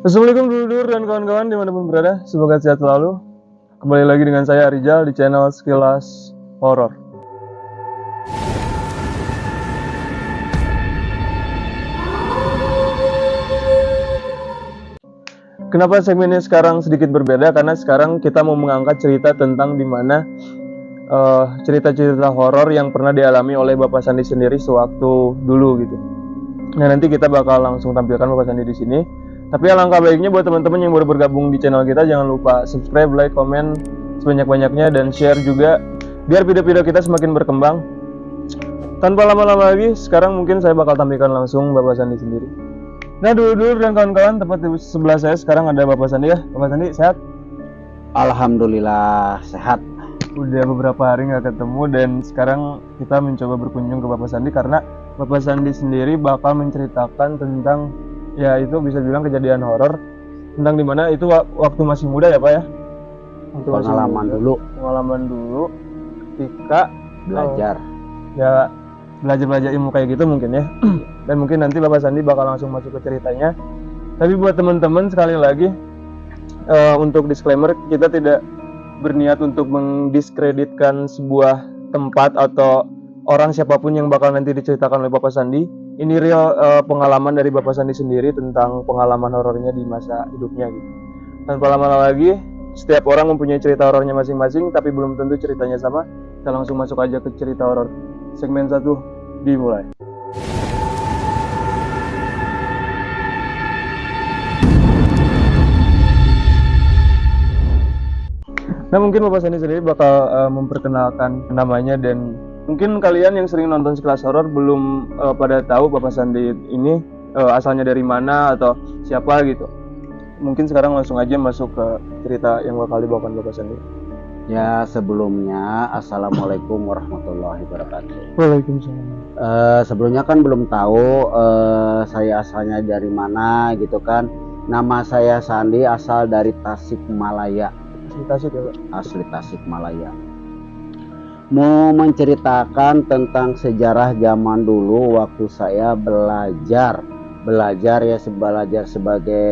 Assalamualaikum dulur dan kawan-kawan dimanapun berada, semoga sehat selalu. Kembali lagi dengan saya Rizal di channel Sekilas Horor. Kenapa segmennya sekarang sedikit berbeda? Karena sekarang kita mau mengangkat cerita tentang dimana cerita-cerita horor yang pernah dialami oleh Bapak Sandi sendiri sewaktu dulu gitu. Nah, nanti kita bakal langsung tampilkan Bapak Sandi di sini. Tapi alangkah baiknya buat teman-teman yang baru bergabung di channel kita, jangan lupa subscribe, like, komen sebanyak-banyaknya, dan share juga biar video-video kita semakin berkembang. Tanpa lama-lama lagi, sekarang mungkin saya bakal tampilkan langsung Bapak Sandi sendiri. Nah, dulu dan kawan-kawan, tepat di sebelah saya sekarang ada Bapak Sandi ya. Bapak Sandi sehat? Alhamdulillah sehat. Udah beberapa hari nggak ketemu dan sekarang kita mencoba berkunjung ke Bapak Sandi karena Bapak Sandi sendiri bakal menceritakan tentang, ya itu bisa bilang kejadian horor tentang dimana itu waktu masih muda ya Pak ya. Waktu pengalaman dulu ketika belajar. Ya belajar ilmu kayak gitu mungkin ya. Dan mungkin nanti Bapak Sandi bakal langsung masuk ke ceritanya. Tapi buat teman-teman sekali lagi untuk disclaimer, kita tidak berniat untuk mendiskreditkan sebuah tempat atau orang siapapun yang bakal nanti diceritakan oleh Bapak Sandi. Ini real pengalaman dari Bapak Sandi sendiri tentang pengalaman horornya di masa hidupnya gitu. Tanpa lama-lama lagi, setiap orang mempunyai cerita horornya masing-masing, tapi belum tentu ceritanya sama. Kita langsung masuk aja ke cerita horor. Segmen 1 dimulai. Nah, mungkin Bapak Sandi sendiri bakal memperkenalkan namanya, dan mungkin kalian yang sering nonton Sekilas Horor belum pada tahu Bapak Sandi ini asalnya dari mana atau siapa gitu. Mungkin sekarang langsung aja masuk ke cerita yang bakal dibawakan Bapak Sandi. Ya, sebelumnya Assalamualaikum warahmatullahi wabarakatuh. Waalaikumsalam. Sebelumnya kan belum tahu saya asalnya dari mana gitu kan. Nama saya Sandi, asal dari Tasikmalaya. Asli Tasik ya Pak? Asli Tasikmalaya. Mau menceritakan tentang sejarah zaman dulu waktu saya belajar ya, belajar sebagai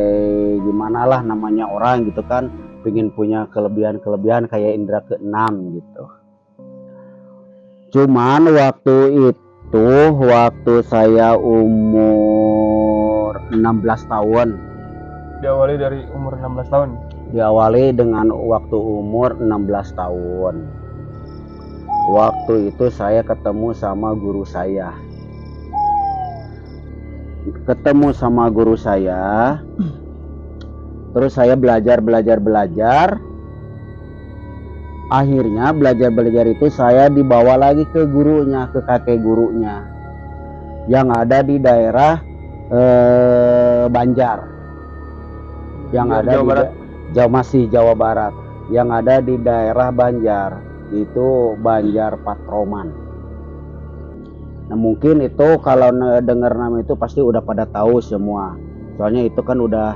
gimana lah namanya orang gitu kan, pengen punya kelebihan kayak indra keenam gitu. Cuman waktu itu saya umur 16 tahun. Diawali dari umur 16 tahun? Diawali dengan waktu umur 16 tahun. Waktu itu saya ketemu sama guru saya. Terus saya belajar. Akhirnya belajar itu saya dibawa lagi ke gurunya, ke kakek gurunya yang ada di daerah Banjar. Yang ada Jawa Barat. Jawa Barat. Yang ada di daerah Banjar, itu Banjar Patroman. Nah, mungkin itu kalau dengar nama itu pasti udah pada tahu semua. Soalnya itu kan udah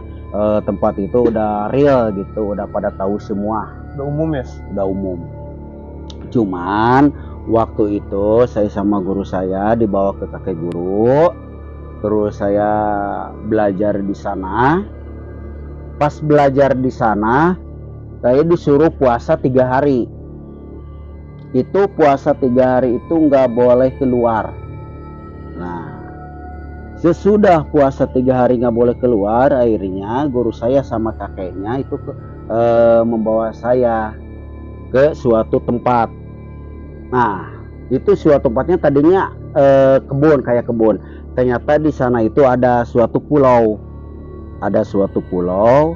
tempat itu udah real gitu, udah pada tahu semua. Udah umum ya? Udah umum. Cuman waktu itu saya sama guru saya dibawa ke kakek guru. Terus saya belajar di sana. Pas belajar di sana, saya disuruh puasa 3 hari. Itu puasa 3 hari itu nggak boleh keluar. Nah, sesudah puasa 3 hari nggak boleh keluar, akhirnya guru saya sama kakeknya itu membawa saya ke suatu tempat. Nah, itu suatu tempatnya tadinya kebun, kayak kebun. Ternyata di sana itu ada suatu pulau. Ada suatu pulau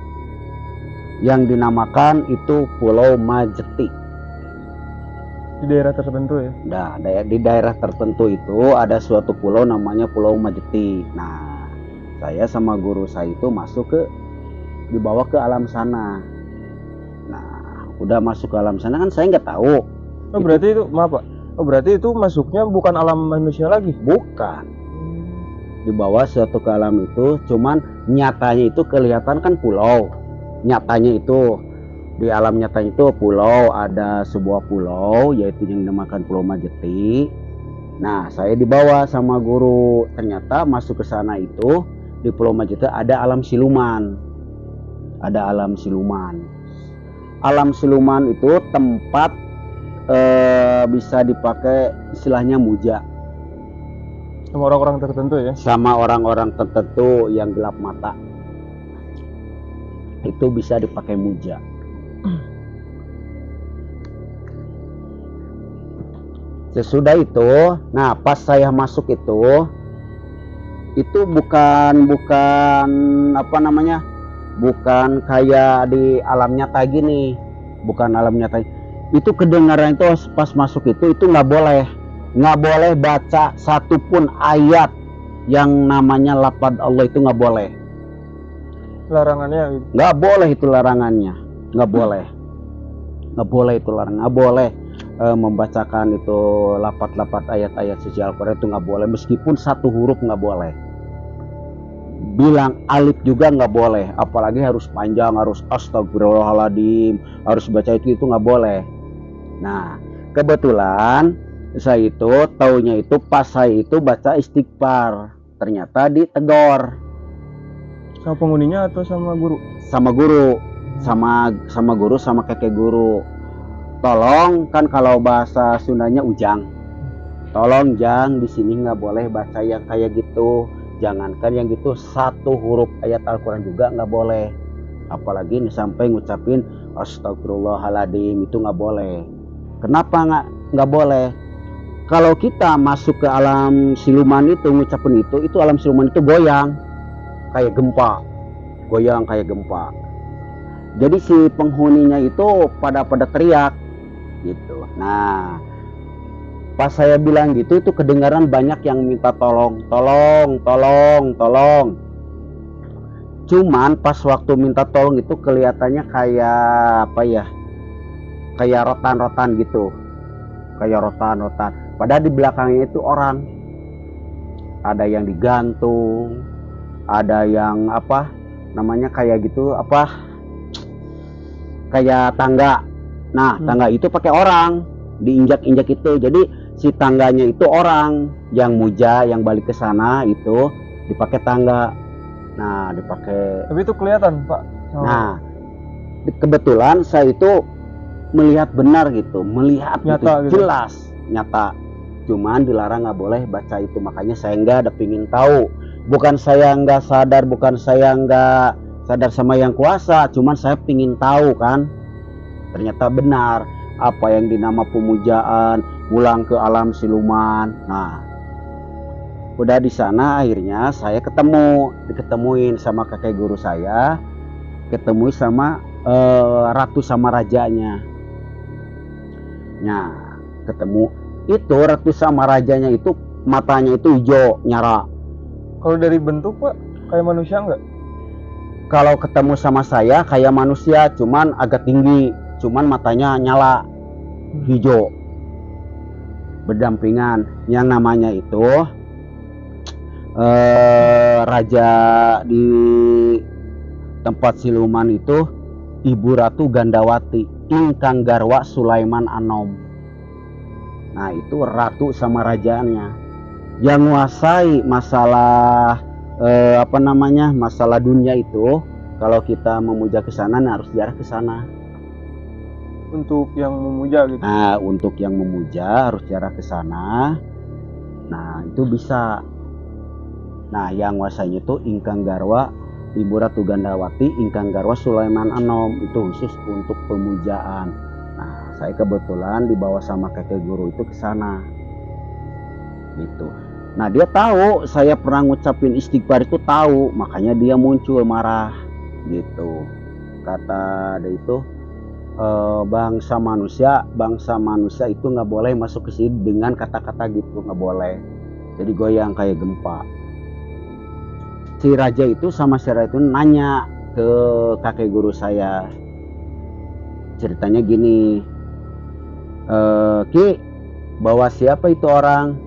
yang dinamakan itu Pulau Majeti. Di daerah tertentu ya? Nah, di daerah tertentu itu ada suatu pulau namanya Pulau Majeti. Nah, saya sama guru saya itu dibawa ke alam sana. Nah, udah masuk ke alam sana kan saya nggak tahu. Oh, berarti itu, maaf Pak. Oh, berarti itu masuknya bukan alam manusia lagi? Bukan. Dibawa suatu ke alam itu, cuman nyatanya itu kelihatan kan pulau. Nyatanya itu di alam nyatanya itu pulau, ada sebuah pulau yaitu yang dinamakan Pulau Majeti. Nah, saya dibawa sama guru. Ternyata masuk ke sana itu di Pulau Majeti ada alam siluman. ada alam siluman. Alam siluman itu tempat bisa dipakai istilahnya muja Sama orang-orang tertentu ya. sama orang-orang tertentu yang gelap mata. Itu bisa dipakai muja. Sesudah itu, nah pas saya masuk itu bukan apa namanya, bukan kayak di alam nyata gini, bukan alam nyata. Itu kedengaran itu pas masuk itu nggak boleh baca satupun ayat yang namanya lafaz Allah, itu nggak boleh. Larangannya gitu. Nggak boleh, itu larangannya, nggak boleh itu larangan, nggak boleh membacakan itu lafaz ayat-ayat suci Al-Quran, itu nggak boleh, meskipun satu huruf nggak boleh. Bilang alif juga nggak boleh, apalagi harus panjang, harus astagfirullahaladzim, harus baca itu nggak boleh. Nah kebetulan saya itu taunya itu pas saya itu baca istighfar, ternyata ditegur Sama penghuninya atau sama guru? sama guru, sama guru, sama kakek guru. Tolong, kan kalau bahasa Sundanya ujang, tolong Jang, di sini nggak boleh baca yang kayak gitu. Jangankan yang gitu, satu huruf ayat Al-Quran juga nggak boleh. Apalagi nih sampai ngucapin astagfirullahaladzim, itu nggak boleh. Kenapa nggak boleh? Kalau kita masuk ke alam siluman itu, ngucapin itu alam siluman itu goyang kayak gempa, goyang kayak gempa. Jadi si penghuninya itu pada teriak gitu. Nah pas saya bilang gitu, itu kedengaran banyak yang minta tolong. Cuman pas waktu minta tolong itu kelihatannya kayak apa ya, kayak rotan gitu, kayak rotan. Padahal di belakangnya itu orang, ada yang digantung, ada yang apa namanya kayak gitu, apa kayak tangga. Nah tangga itu pakai orang, diinjak-injak itu. Jadi si tangganya itu orang yang muja, yang balik ke sana itu dipakai tangga. Nah dipakai. Tapi itu kelihatan Pak. Nah kebetulan saya itu melihat benar gitu, melihat Nyata gitu, gitu. jelas nyata. Cuman dilarang, nggak boleh baca itu. Makanya saya nggak ada pingin tahu. Bukan saya nggak sadar, bukan saya nggak sadar sama yang kuasa, cuman saya pingin tahu kan. Ternyata benar apa yang dinama pemujaan, pulang ke alam siluman. Nah udah di sana akhirnya saya diketemuin sama kakek guru saya, ketemu sama ratu sama rajanya. Nah ketemu itu ratu sama rajanya itu matanya itu hijau nyala. Kalau dari bentuk Pak kayak manusia nggak? Kalau ketemu sama saya kayak manusia, cuman agak tinggi, cuman matanya nyala hijau, berdampingan. Yang namanya itu raja di tempat siluman itu Ibu Ratu Gandawati ingkang garwa Sulaiman Anom. Nah itu ratu sama rajanya yang menguasai masalah apa namanya, masalah dunia itu. Kalau kita memuja ke sana, harus ziarah ke sana. Untuk yang memuja gitu. Nah untuk yang memuja harus ziarah ke sana. Nah itu bisa. Nah yang menguasainya itu ingkang garwa Ibu Ratu Gandawati ingkang garwa Sulaiman Anom, itu khusus untuk pemujaan. Nah saya kebetulan dibawa sama kakek guru itu ke sana gitu. Nah dia tahu saya pernah ngucapin istighfar itu, tahu, makanya dia muncul marah gitu. Kata dia itu bangsa manusia itu nggak boleh masuk ke sini dengan kata-kata gitu, nggak boleh. Jadi goyang kayak gempa. Si raja itu sama si raja itu nanya ke kakek guru saya, ceritanya gini, Ki, bawa siapa itu orang?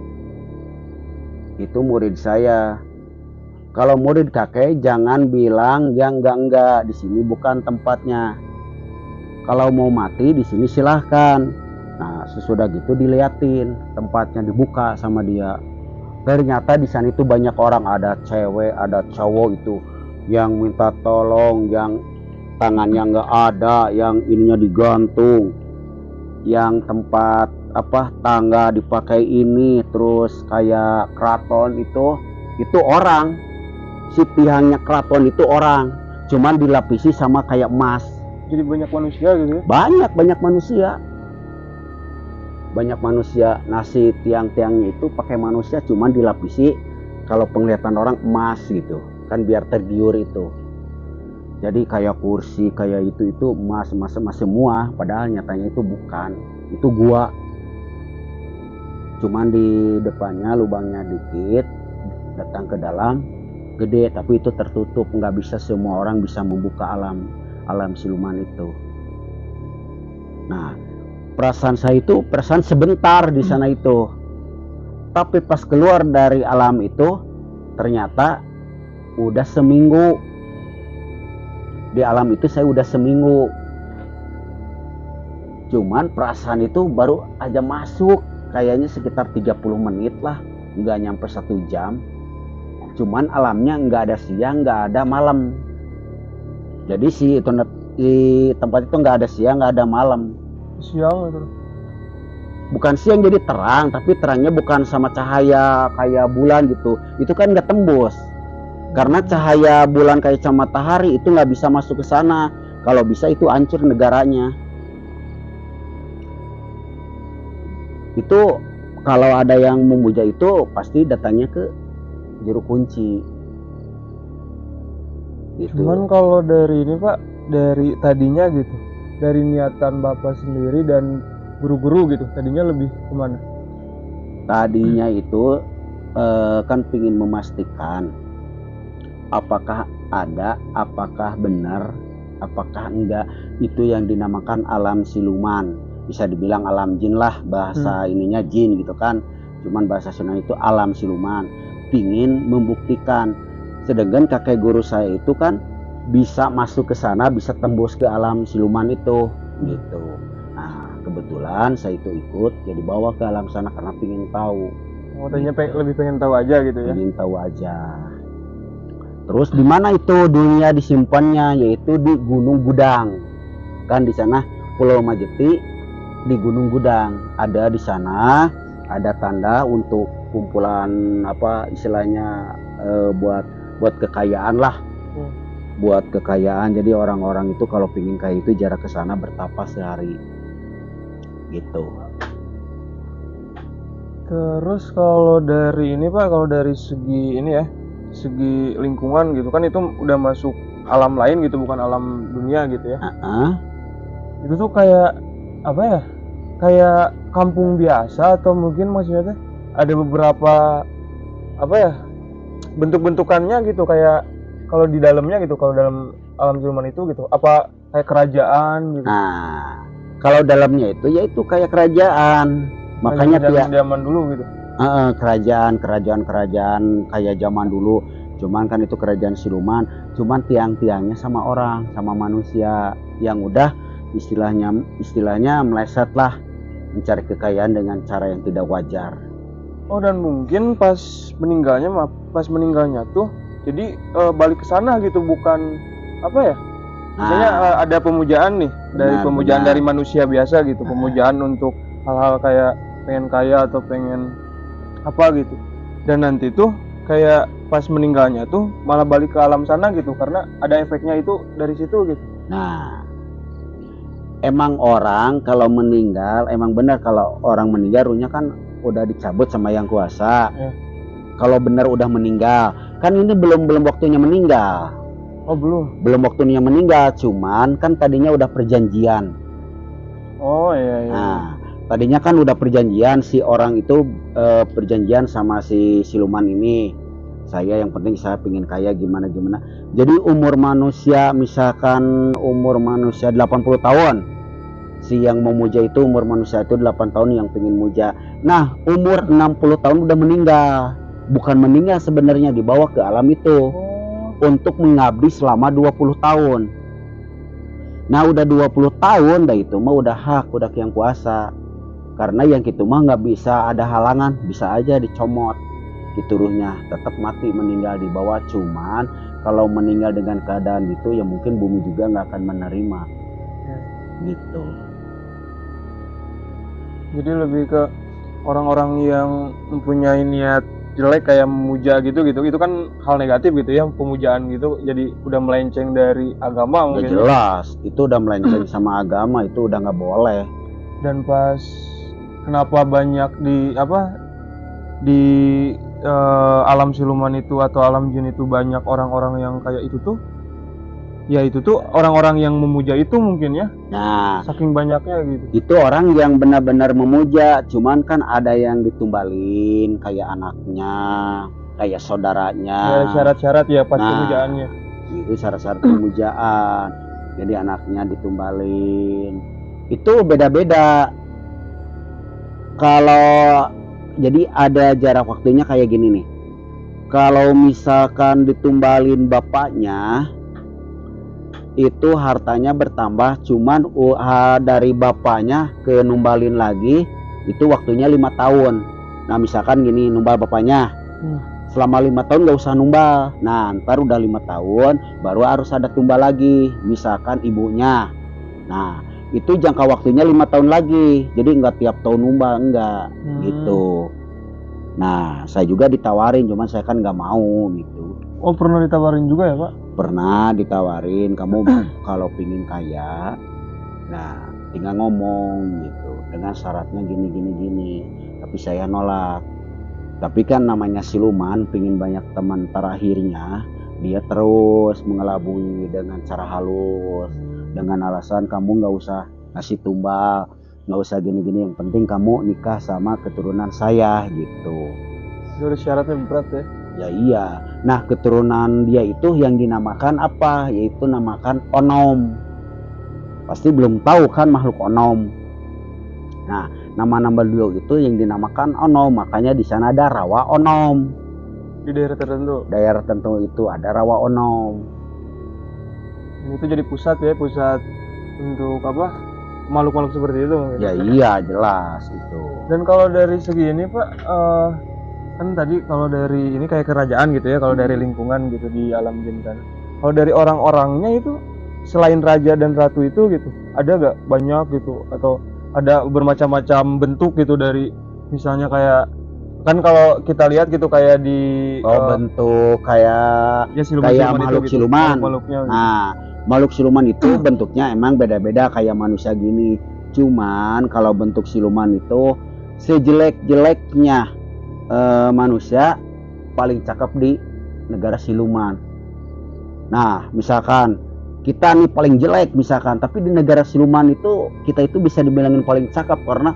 Itu murid saya. Kalau murid kakek jangan bilang yang enggak, di sini bukan tempatnya. Kalau mau mati di sini silahkan. Nah sesudah gitu diliatin tempatnya, dibuka sama dia. Ternyata di sana itu banyak orang, ada cewek, ada cowok itu yang minta tolong, yang tangannya nggak ada, yang ininya digantung, yang tempat tangga dipakai ini, terus kayak keraton itu orang, si tiangnya keraton itu orang, cuman dilapisi sama kayak emas. Jadi banyak manusia gitu ya? Banyak manusia. Nah, si tiang-tiangnya itu pakai manusia, cuman dilapisi kalau penglihatan orang emas gitu kan, biar tergiur itu. Jadi kayak kursi kayak itu emas semua, padahal nyatanya itu bukan, itu gua. Cuman di depannya lubangnya dikit, datang ke dalam gede, tapi itu tertutup, nggak bisa semua orang bisa membuka alam siluman itu. Nah, perasaan saya itu perasaan sebentar di sana itu, tapi pas keluar dari alam itu ternyata udah seminggu. Di alam itu saya udah seminggu, cuman perasaan itu baru aja masuk kayaknya sekitar 30 menit lah, nggak nyampe 1 jam. Cuman alamnya nggak ada siang, nggak ada malam. Jadi di tempat itu nggak ada siang, nggak ada malam. Siang itu? Bukan siang, jadi terang, tapi terangnya bukan sama cahaya kayak bulan gitu. Itu kan nggak tembus. Karena cahaya bulan kayak sama matahari itu nggak bisa masuk ke sana. Kalau bisa itu hancur negaranya. Itu kalau ada yang memuja itu pasti datangnya ke juru kunci. Gitu. Cuman kalau dari ini Pak, dari tadinya gitu, dari niatan Bapak sendiri dan guru-guru gitu, tadinya lebih kemana? Tadinya itu kan pingin memastikan apakah ada, apakah benar, apakah enggak, itu yang dinamakan alam siluman. Bisa dibilang alam jin lah, bahasa ininya jin gitu kan, cuman bahasa Sunda itu alam siluman. Pingin membuktikan, sedangkan kakek guru saya itu kan bisa masuk ke sana, bisa tembus ke alam siluman itu gitu. Nah, kebetulan saya itu ikut, jadi bawa ke alam sana karena pingin tahu. Tadinya lebih pengen tahu aja gitu ya? Pengen tahu aja. Terus di mana itu dunia disimpannya, yaitu di Gunung Gudang. Kan di sana Pulau Majeti di Gunung Gudang. Ada di sana, ada tanda untuk kumpulan istilahnya buat kekayaan lah. Buat kekayaan. Jadi orang-orang itu kalau pingin kaya itu jarak ke sana bertapa sehari. Gitu. Terus kalau dari ini Pak, kalau dari segi ini ya, segi lingkungan gitu kan, itu udah masuk alam lain gitu, bukan alam dunia gitu ya. Itu tuh kayak apa ya, kayak kampung biasa, atau mungkin maksudnya ada beberapa bentuk-bentukannya gitu, kayak kalau di dalamnya gitu, kalau dalam alam siluman itu gitu, apa kayak kerajaan gitu? Nah, kalau dalamnya itu yaitu kayak kerajaan, makanya zaman dulu gitu. Kerajaan kayak zaman dulu, cuman kan itu kerajaan siluman, cuman tiang-tiangnya sama orang, sama manusia yang udah istilahnya meleset lah, mencari kekayaan dengan cara yang tidak wajar. Oh, dan mungkin pas meninggalnya tuh jadi balik ke sana gitu, bukan misalnya ada pemujaan nih, dari manusia biasa gitu, pemujaan untuk hal-hal kayak pengen kaya atau pengen gitu, dan nanti tuh kayak pas meninggalnya tuh malah balik ke alam sana gitu, karena ada efeknya itu dari situ gitu. Nah, emang orang kalau meninggal, emang benar kalau orang meninggal ruhnya kan udah dicabut sama yang kuasa. Kalau benar udah meninggal, kan ini belum waktunya meninggal. Oh, belum waktunya meninggal, cuman kan tadinya udah perjanjian. Oh iya. Nah, tadinya kan udah perjanjian, si orang itu perjanjian sama si siluman ini. Saya yang penting saya pengen kaya gimana. Jadi umur manusia, misalkan umur manusia 80 tahun. Si yang memuja itu umur manusia itu 8 tahun yang pengen muja. Nah, umur 60 tahun udah meninggal. Bukan meninggal sebenarnya, dibawa ke alam itu. Untuk mengabdi selama 20 tahun. Nah, udah 20 tahun dah itu mah udah hak, udah yang kuasa. Karena yang gitu mah nggak bisa ada halangan, bisa aja dicomot gitu ruhnya, tetap mati meninggal di bawah. Cuman kalau meninggal dengan keadaan gitu ya mungkin bumi juga nggak akan menerima gitu. Jadi lebih ke orang-orang yang mempunyai niat jelek kayak memuja gitu itu kan hal negatif gitu ya, pemujaan gitu, jadi udah melenceng dari agama Ya mungkin. jelas itu udah melenceng sama agama, itu udah nggak boleh. Dan pas kenapa banyak di alam siluman itu atau alam jin itu banyak orang-orang yang kayak itu tuh, ya itu tuh orang-orang yang memuja itu mungkin ya, Nah saking banyaknya gitu. itu orang yang benar-benar memuja, cuman kan ada yang ditumbalin kayak anaknya, kayak saudaranya. Ya, syarat-syarat ya pas Nah, pemujaannya. Itu syarat-syarat pemujaan. Jadi anaknya ditumbalin. Itu beda-beda. Kalau jadi ada jarak waktunya kayak gini nih. Kalau misalkan ditumbalin bapaknya, itu hartanya bertambah, cuman dari bapaknya ke numbalin lagi itu waktunya 5 tahun. Nah misalkan gini, numbal bapaknya selama 5 tahun nggak usah numbal. Nah ntar udah 5 tahun baru harus ada tumbal lagi, misalkan ibunya. Nah itu jangka waktunya 5 tahun lagi, jadi nggak tiap tahun numbal, enggak gitu. Nah saya juga ditawarin, cuman saya kan nggak mau gitu. Oh pernah ditawarin juga ya Pak? Pernah ditawarin, kamu kalau pingin kaya, nah tinggal ngomong gitu dengan syaratnya gini. Tapi saya nolak. Tapi kan namanya siluman, pingin banyak teman, terakhirnya dia terus mengelabui dengan cara halus, dengan alasan kamu nggak usah ngasih tumbal, nggak usah gini, yang penting kamu nikah sama keturunan saya gitu. Jadi syaratnya berat ya? Ya iya. Nah keturunan dia itu yang dinamakan apa? Yaitu namakan onom. Pasti belum tahu kan makhluk onom. Nah nama-nama beliau itu yang dinamakan onom. Makanya di sana ada rawa onom. Di daerah tertentu? Daerah tertentu itu ada rawa onom. Itu jadi pusat ya, pusat untuk apa? Makhluk-makhluk seperti itu mungkin? Ya iya jelas itu. Dan kalau dari segi ini Pak, kan tadi kalau dari ini kayak kerajaan gitu ya, kalau dari lingkungan gitu di alam jin kan. Kalau dari orang-orangnya itu selain raja dan ratu itu gitu, ada gak banyak gitu atau ada bermacam-macam bentuk gitu dari misalnya kayak kan kalau kita lihat gitu kayak di bentuk kayak ya kayak makhluk gitu, siluman. Makhluknya gitu. Nah makhluk siluman itu bentuknya emang beda-beda kayak manusia gini. Cuman kalau bentuk siluman itu sejelek-jeleknya manusia paling cakep di negara siluman. Nah misalkan kita nih paling jelek misalkan, tapi di negara siluman itu kita itu bisa dibilangin paling cakep karena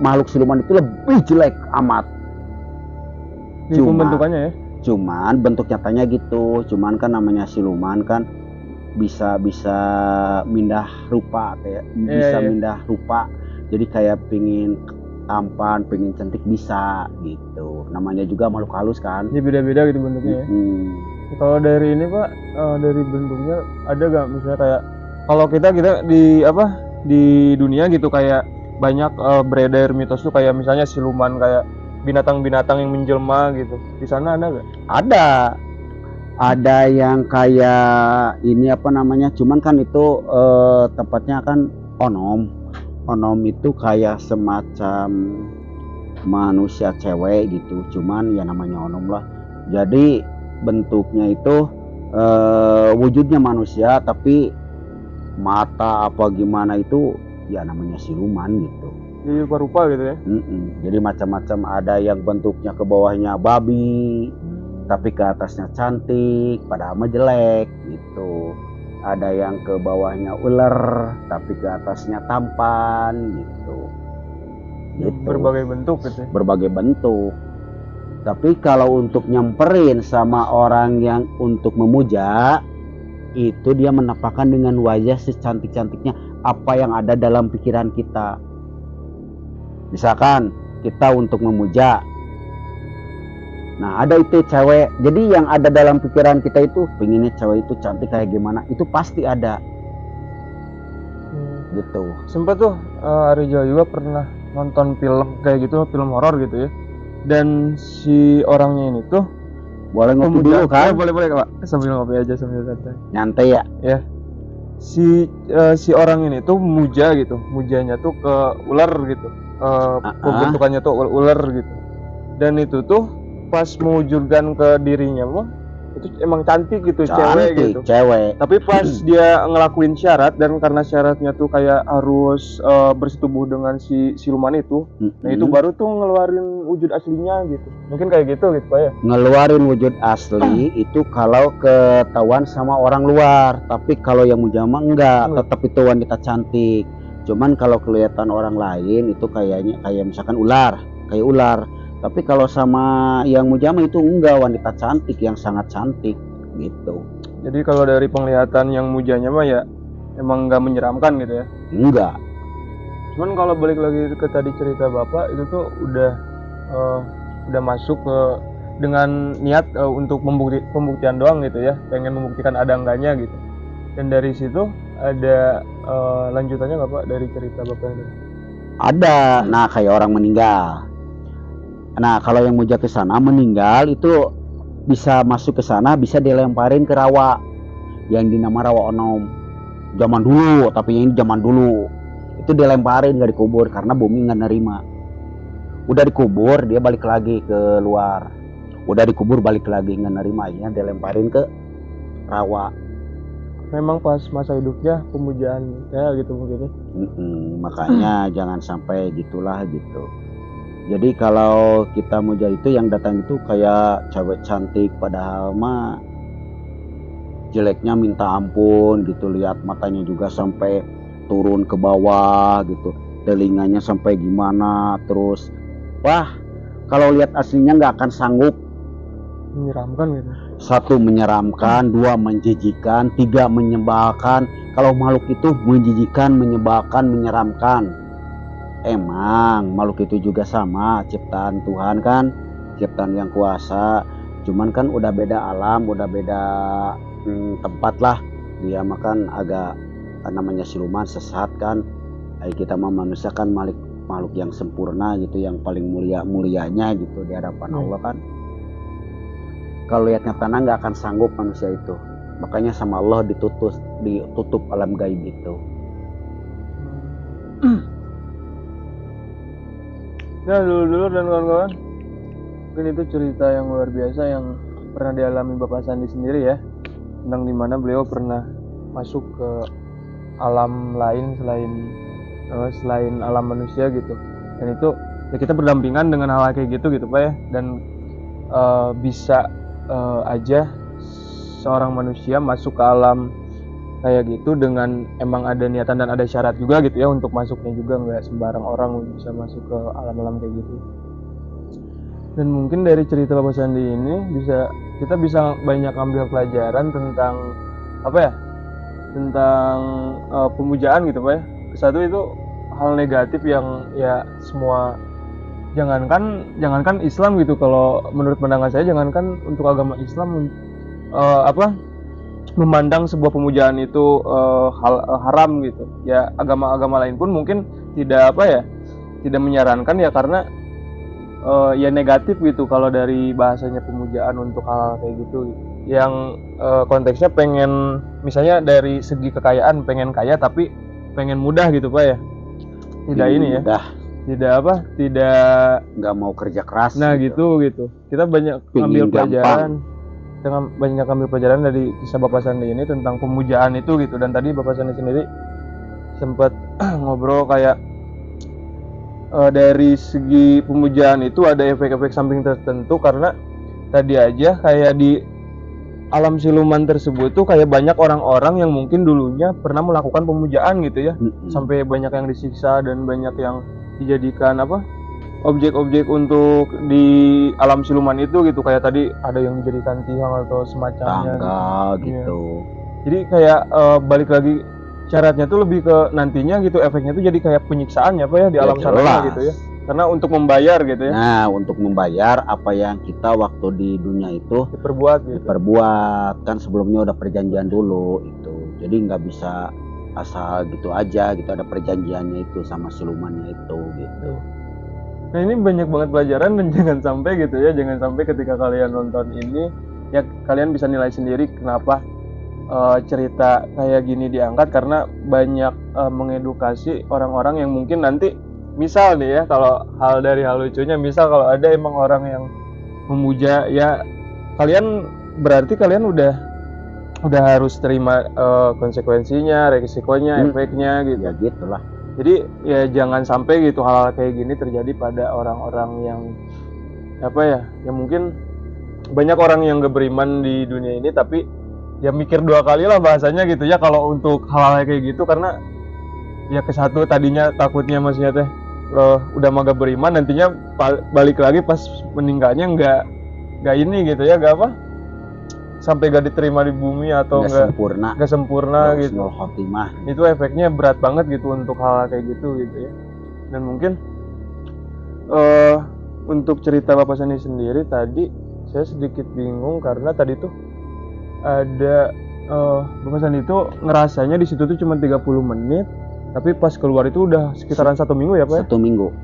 makhluk siluman itu lebih jelek amat. Bentukannya ya? Cuman bentuk nyatanya gitu. Cuman kan namanya siluman kan bisa mindah rupa, mindah rupa. Jadi kayak pingin tampan, pengen cantik bisa gitu. Namanya juga makhluk halus kan. Ya beda-beda gitu bentuknya ya. Kalau dari ini Pak, dari bentuknya ada gak misalnya kayak kalau kita di dunia gitu kayak banyak beredar mitos tuh kayak misalnya siluman kayak binatang-binatang yang menjelma gitu. Di sana ada gak? Ada yang kayak ini apa namanya, cuman kan itu tempatnya kan onom. Onom itu kayak semacam manusia cewek gitu, cuman ya namanya onom lah. Jadi bentuknya itu wujudnya manusia tapi mata apa gimana itu ya namanya siluman gitu. Jadi rupa-rupa gitu ya? Jadi macam-macam, ada yang bentuknya ke bawahnya babi tapi ke atasnya cantik padahal mah jelek gitu. Ada yang ke bawahnya ular tapi ke atasnya tampan gitu. Berbagai bentuk gitu ya? Berbagai bentuk. Tapi kalau untuk nyamperin sama orang yang untuk memuja, itu dia menampakkan dengan wajah secantik-cantiknya apa yang ada dalam pikiran kita. Misalkan kita untuk memuja, nah ada itu cewek, jadi yang ada dalam pikiran kita itu pengennya cewek itu cantik kayak gimana, itu pasti ada gitu. Sempet tuh Arija juga pernah nonton film kayak gitu, film horor gitu ya, dan si orangnya ini tuh Boleh ngopi dulu Ya, kan? boleh Pak. Sambil ngopi aja sambil santai. Nyantai ya. Ya. Si orang ini tuh muja gitu. Mujanya tuh ke ular gitu. Pembentukannya tuh ular gitu. Dan itu tuh pas mewujudkan ke dirinya mah itu emang cantik gitu, cewek gitu. Cewek. Tapi pas dia ngelakuin syarat dan karena syaratnya tuh kayak harus bersetubuh dengan si siluman itu, nah itu baru tuh ngeluarin wujud aslinya gitu. Mungkin kayak gitu Pak ya. Ngeluarin wujud asli itu kalau ketahuan sama orang luar, tapi kalau yang mujama enggak, tetap itu wanita cantik. Cuman kalau kelihatan orang lain itu kayaknya kayak misalkan ular, kayak ular. Tapi kalau sama yang mujama itu enggak, wanita cantik yang sangat cantik gitu. Jadi kalau dari penglihatan yang mujanya mah ya emang nggak menyeramkan gitu ya? Enggak. Cuman kalau balik lagi ke tadi cerita Bapak itu tuh udah masuk ke dengan niat untuk pembuktian doang gitu ya, pengen membuktikan ada enggaknya gitu. Dan dari situ ada lanjutannya nggak Pak dari cerita Bapak ini? Ada. Nah kayak orang meninggal. Nah kalau yang muja ke sana meninggal itu bisa masuk ke sana, bisa dilemparin ke rawa yang dinama rawa onom. Zaman dulu, tapi ini zaman dulu itu dilemparin, gak dikubur karena bumi nggak nerima. Udah dikubur dia balik lagi ke luar, udah dikubur balik lagi nggak nerima, ya dilemparin ke rawa. Memang pas masa hidupnya pemujaan kayak gitu mungkin ya. Makanya jangan sampai gitulah gitu. Jadi kalau kita muja itu yang datang itu kayak cewek cantik, padahal mah jeleknya minta ampun gitu. Lihat matanya juga sampai turun ke bawah gitu, telinganya sampai gimana, terus wah kalau lihat aslinya nggak akan sanggup. Menyeramkan gitu. Satu menyeramkan, dua menjijikan, tiga menyebalkan. Kalau makhluk itu menjijikan, menyebalkan, menyeramkan. Emang makhluk itu juga sama, ciptaan Tuhan kan, ciptaan yang kuasa. Cuman kan udah beda alam, udah beda tempat lah. Dia makan agak namanya siluman, sesat kan. Kita mah manusia kan makhluk yang sempurna gitu, yang paling mulianya gitu di hadapan Allah kan. Kalau lihatnya tanah nggak akan sanggup manusia itu. Makanya sama Allah ditutup alam gaib itu. Ya dulu dan kawan-kawan, mungkin itu cerita yang luar biasa yang pernah dialami Bapak Sandi sendiri ya, tentang dimana beliau pernah masuk ke alam lain selain alam manusia gitu. Dan itu ya kita berdampingan dengan hal kayak gitu Pak ya. Dan bisa aja seorang manusia masuk ke alam kayak gitu dengan emang ada niatan dan ada syarat juga gitu ya untuk masuknya juga, nggak sembarang orang bisa masuk ke alam-alam kayak gitu. Dan mungkin dari cerita Bapak Sandi ini kita bisa banyak ambil pelajaran tentang apa ya, tentang pemujaan gitu Pak ya. Satu itu hal negatif yang ya semua, jangankan Islam gitu, kalau menurut pandangan saya jangankan untuk agama Islam memandang sebuah pemujaan itu haram gitu ya. Agama-agama lain pun mungkin tidak menyarankan ya, karena ya negatif gitu kalau dari bahasanya pemujaan untuk hal kayak gitu yang konteksnya pengen, misalnya dari segi kekayaan pengen kaya tapi pengen mudah gitu Pak ya. Tidak ini ya, tidak nggak mau kerja keras. Nah gitu. Kita banyak ambil pelajaran dari kisah Bapak Sandi ini tentang pemujaan itu gitu. Dan tadi Bapak Sandi sendiri sempat ngobrol kayak dari segi pemujaan itu ada efek-efek samping tertentu, karena tadi aja kayak di alam siluman tersebut tuh kayak banyak orang-orang yang mungkin dulunya pernah melakukan pemujaan gitu ya. Sampai banyak yang disiksa dan banyak yang dijadikan objek-objek untuk di alam siluman itu gitu. Kayak tadi ada yang dijadikan tiang atau semacamnya gitu. Ya. Jadi kayak balik lagi, syaratnya tuh lebih ke nantinya gitu, efeknya tuh jadi kayak penyiksaan ya Pak ya di alam sana gitu ya. Karena untuk membayar gitu ya. Nah, untuk membayar apa yang kita waktu di dunia itu diperbuat kan, sebelumnya udah perjanjian dulu itu. Jadi nggak bisa asal gitu aja gitu, ada perjanjiannya itu sama silumannya itu gitu. Nah ini banyak banget pelajaran dan jangan sampai gitu ya, jangan sampai ketika kalian nonton ini ya kalian bisa nilai sendiri kenapa cerita kayak gini diangkat, karena banyak mengedukasi orang-orang yang mungkin nanti misal nih ya, kalau hal dari hal lucunya, misal kalau ada emang orang yang memuja ya, kalian berarti kalian udah harus terima konsekuensinya, resikonya, efeknya gitu. Ya gitulah. Jadi ya jangan sampai gitu hal-hal kayak gini terjadi pada orang-orang yang apa ya, yang mungkin banyak orang yang gak beriman di dunia ini tapi ya mikir dua kali lah bahasanya gitu ya kalau untuk hal-hal kayak gitu, karena ya ke satu tadinya takutnya maksudnya teh loh udah mau gak beriman, nantinya balik lagi pas meninggalnya nggak ini gitu ya, gak apa sampai gak diterima di bumi atau Nggak nggak sempurna gitu. Husnul khotimah. Itu efeknya berat banget gitu untuk hal kayak gitu ya. Dan mungkin untuk cerita Bapak Sandi sendiri tadi saya sedikit bingung karena tadi tuh ada Bapak Sandi itu ngerasanya di situ tuh cuma 30 menit, tapi pas keluar itu udah sekitaran 1 minggu ya Pak? 1 minggu.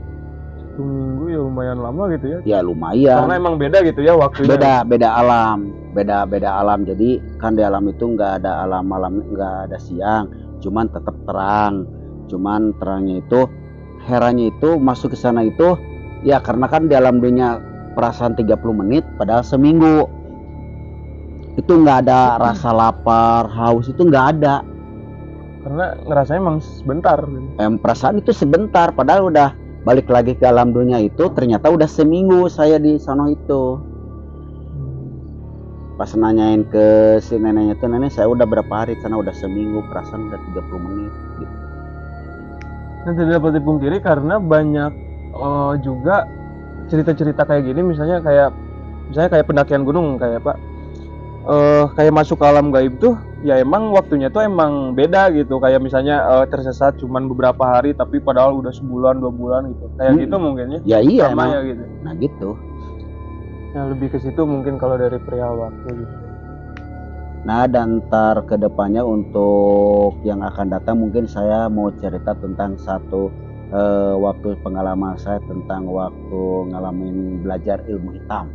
1 minggu ya lumayan lama gitu ya. Ya lumayan. Karena emang beda gitu ya waktunya. Beda alam. Jadi kan di alam itu nggak ada malam, nggak ada siang, cuman tetap terang. Cuman terangnya itu, herannya itu masuk ke sana itu ya karena kan di alam dunia perasaan 30 menit padahal seminggu. Itu nggak ada rasa lapar, haus, itu nggak ada. Karena ngerasanya emang sebentar. Perasaan itu sebentar, padahal udah balik lagi ke alam dunia itu ternyata udah seminggu saya di sana itu. Pas nanyain ke si neneknya tuh, nenek saya udah berapa hari sana, udah seminggu, perasaan udah 30 menit gitu. Dan tidak dapat dipungkiri karena banyak juga cerita-cerita kayak gini, misalnya kayak pendakian gunung kayak Pak, kayak masuk ke alam gaib tuh ya emang waktunya tuh emang beda gitu, kayak misalnya tersesat cuman beberapa hari tapi padahal udah sebulan 2 bulan gitu, kayak gitu mungkin ya. Ya iya sama emang ya gitu. Nah gitu. Ya lebih ke situ mungkin kalau dari perihal waktu gitu. Nah dan ntar kedepannya untuk yang akan datang mungkin saya mau cerita tentang satu waktu pengalaman saya tentang waktu ngalamin belajar ilmu hitam.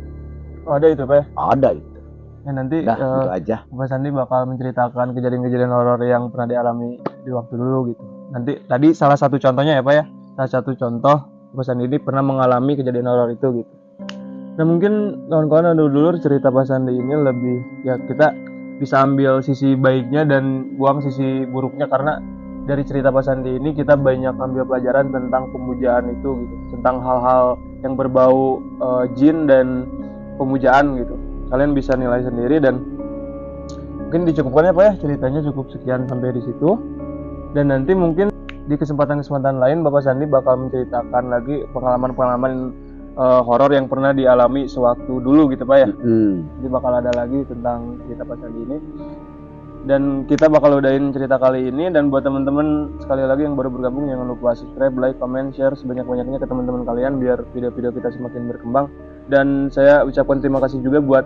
Oh, ada itu Pak ya? Ada itu. Ya nanti Itu aja. Bapak Sandi bakal menceritakan kejadian-kejadian horor yang pernah dialami di waktu dulu gitu. Nanti tadi salah satu contohnya ya Pak ya, salah satu contoh Bapak Sandi ini pernah mengalami kejadian horor itu gitu. Nah mungkin kawan-kawan dulu cerita Pak Sandi ini lebih ya kita bisa ambil sisi baiknya dan buang sisi buruknya, karena dari cerita Pak Sandi ini kita banyak ambil pelajaran tentang pemujaan itu gitu, tentang hal-hal yang berbau jin dan pemujaan gitu. Kalian bisa nilai sendiri dan mungkin dicukupkan ya Pak ya, ceritanya cukup sekian sampai di situ. Dan nanti mungkin di kesempatan-kesempatan lain Bapak Sandi bakal menceritakan lagi pengalaman-pengalaman horor yang pernah dialami sewaktu dulu gitu Pak ya. Jadi bakal ada lagi tentang cerita Pak Sandi ini. Dan kita bakal udahin cerita kali ini, dan buat teman-teman sekali lagi yang baru bergabung jangan lupa subscribe, like, comment, share sebanyak-banyaknya ke teman-teman kalian biar video-video kita semakin berkembang. Dan saya ucapkan terima kasih juga buat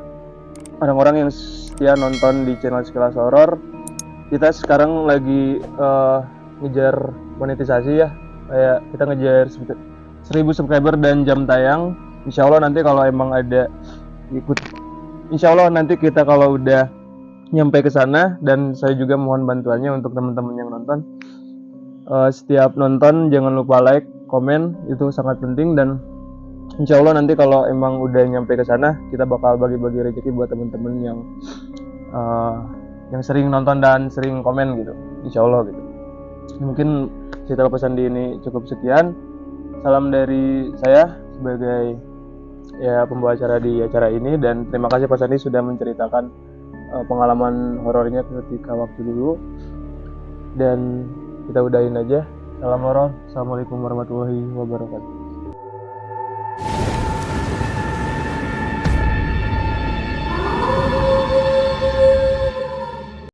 orang-orang yang setia nonton di channel Sekilas Horor. Kita sekarang lagi ngejar monetisasi ya, kayak kita ngejar 1000 subscriber dan jam tayang. Insya Allah nanti kalau emang ada ikut, Insya Allah nanti kita kalau udah nyampe ke sana, dan saya juga mohon bantuannya untuk teman-teman yang nonton. Setiap nonton jangan lupa like, komen, itu sangat penting. Dan insya Allah nanti kalau emang udah nyampe ke sana kita bakal bagi-bagi rezeki buat teman-teman yang sering nonton dan sering komen gitu, insya Allah gitu. Mungkin cerita Bapak Sandi ini cukup sekian. Salam dari saya sebagai ya pembawa acara di acara ini, dan terima kasih Pak Sandi sudah menceritakan pengalaman horornya ketika waktu dulu. Dan kita udahin aja. Salam horor. Assalamualaikum warahmatullahi wabarakatuh.